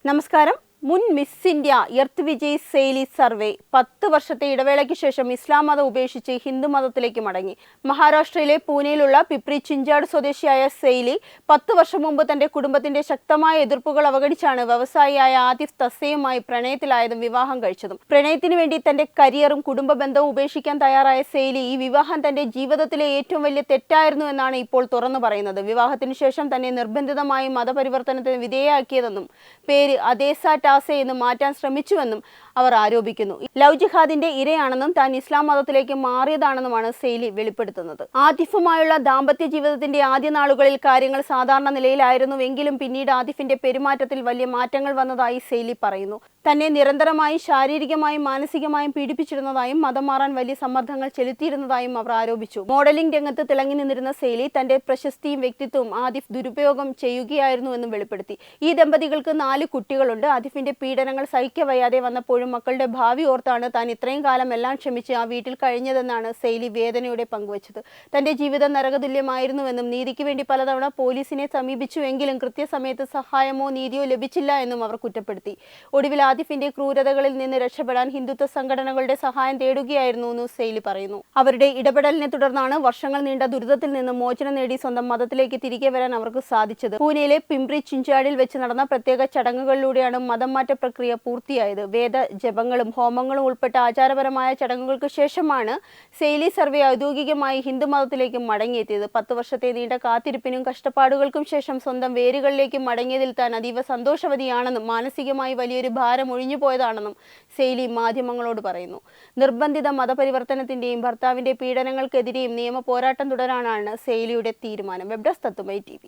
നമസ്കാരം. മുൻ Miss India Earth Vijay Saili Sarve 10 വർഷത്തെ ഇടവേളയ്ക്ക് ശേഷം ഇസ്ലാം മതം ഉപേക്ഷിച്ച് ഹിന്ദു മതത്തിലേക്ക് മടങ്ങി. മഹാരാഷ്ട്രയിലെ പൂനെയിലുള്ള പിപ്രി ചിഞ്ചാട് സ്വദേശിയായ സെയ്ലി 10 വർഷം മുമ്പ് തന്റെ കുടുംബത്തിന്റെ ശക്തമായ എതിർപ്പുകൾ അവഗണിച്ചാണ് വ്യവസായിയായ ആതിഫ് തസ്സയുമായി പ്രണയത്തിലായതും വിവാഹം കഴിച്ചതും. പ്രണയത്തിനു വേണ്ടി തന്റെ കരിയറും കുടുംബ ബന്ധവും ഉപേക്ഷിക്കാൻ തയ്യാറായ സെയ്ലി ഈ വിവാഹം തന്റെ ജീവിതത്തിലെ ഏറ്റവും വലിയ തെറ്റായിരുന്നു എന്നാണ് ഇപ്പോൾ തുറന്നു പറയുന്നത്. വിവാഹത്തിന് ശേഷം തന്നെ നിർബന്ധിതമായി മതപരിവർത്തനത്തിന് വിധേയയാക്കിയതെന്നും പേര് അദേസ ടാസെ എന്ന് മാറ്റാൻ ശ്രമിച്ചുവെന്നും അവർ ആരോപിക്കുന്നു. ലവ് ജിഹാദിന്റെ ഇരയാണെന്നും താൻ ഇസ്ലാം മതത്തിലേക്ക് മാറിയതാണെന്നുമാണ് സെയ്ലി വെളിപ്പെടുത്തുന്നത്. ആതിഫുമായുള്ള ദാമ്പത്യ ജീവിതത്തിന്റെ ആദ്യ നാളുകളിൽ കാര്യങ്ങൾ സാധാരണ നിലയിലായിരുന്നുവെങ്കിലും പിന്നീട് ആതിഫിന്റെ പെരുമാറ്റത്തിൽ വലിയ മാറ്റങ്ങൾ വന്നതായി സെയ്ലി പറയുന്നു. തന്നെ നിരന്തരമായി ശാരീരികമായും മാനസികമായും പീഡിപ്പിച്ചിരുന്നതായും മതം മാറാൻ വലിയ സമ്മർദ്ദങ്ങൾ ചെലുത്തിയിരുന്നതായും അവർ ആരോപിച്ചു. മോഡലിംഗ് രംഗത്ത് തിളങ്ങി നിന്നിരുന്ന സെയ്ലി തന്റെ പ്രശസ്തിയും വ്യക്തിത്വവും ആതിഫ് ദുരുപയോഗം ചെയ്യുകയായിരുന്നുവെന്നും വെളിപ്പെടുത്തി. ഈ ദമ്പതികൾക്ക് 4 കുട്ടികളുണ്ട്. ആതിഫിന്റെ പീഡനങ്ങൾ സഹിക്കവയ്യാതെ വന്നപ്പോഴും മക്കളുടെ ഭാവി ഓർത്താണ് താൻ ഇത്രയും കാലം എല്ലാം ക്ഷമിച്ച് ആ വീട്ടിൽ കഴിഞ്ഞതെന്നാണ് സെയ്ലി വേദനയോടെ പങ്കുവച്ചത്. തന്റെ ജീവിതം നരകതുല്യമായിരുന്നുവെന്നും നീതിക്ക് വേണ്ടി പലതവണ പോലീസിനെ സമീപിച്ചുവെങ്കിലും കൃത്യസമയത്ത് സഹായമോ നീതിയോ ലഭിച്ചില്ല എന്നും അവർ കുറ്റപ്പെടുത്തി. ഒടുവിൽ ആതിഫിന്റെ ക്രൂരതകളിൽ നിന്ന് രക്ഷപ്പെടാൻ ഹിന്ദുത്വ സംഘടനകളുടെ സഹായം തേടുകയായിരുന്നു എന്ന് സെയ്ലി പറയുന്നു. അവരുടെ ഇടപെടലിനെ തുടർന്നാണ് വർഷങ്ങൾ നീണ്ട ദുരിതത്തിൽ നിന്ന് മോചനം നേടി സ്വന്തം മതത്തിലേക്ക് തിരികെ വരാൻ അവർക്ക് സാധിച്ചത്. പൂനെയിലെ പിംപ്രി ചിഞ്ചാടിൽ വെച്ച് നടന്ന പ്രത്യേക ചടങ്ങുകളിലൂടെയാണ് മതം മാറ്റ പ്രക്രിയ പൂർത്തിയായത്. വേദ ജപങ്ങളും ഹോമങ്ങളും ഉൾപ്പെട്ട ആചാരപരമായ ചടങ്ങുകൾക്ക് ശേഷമാണ് സെയ്ലി സർവേ ഔദ്യോഗികമായി ഹിന്ദു മതത്തിലേക്ക് മടങ്ങിയെത്തിയത്. 10 വർഷത്തെ നീണ്ട കാത്തിരിപ്പിനും കഷ്ടപ്പാടുകൾക്കും ശേഷം സ്വന്തം വേരുകളിലേക്ക് മടങ്ങിയതിൽ താൻ അതീവ സന്തോഷവതിയാണെന്നും മാനസികമായി വലിയൊരു ഭാരം ഒഴിഞ്ഞുപോയതാണെന്നും സെയ്ലി മാധ്യമങ്ങളോട് പറയുന്നു. നിർബന്ധിത മതപരിവർത്തനത്തിന്റെയും ഭർത്താവിന്റെ പീഡനങ്ങൾക്കെതിരെയും നിയമ പോരാട്ടം തുടരാനാണ് സെയ്ലിയുടെ തീരുമാനം. വെബ് ഡെസ്ക് തത്തുമൈ TV.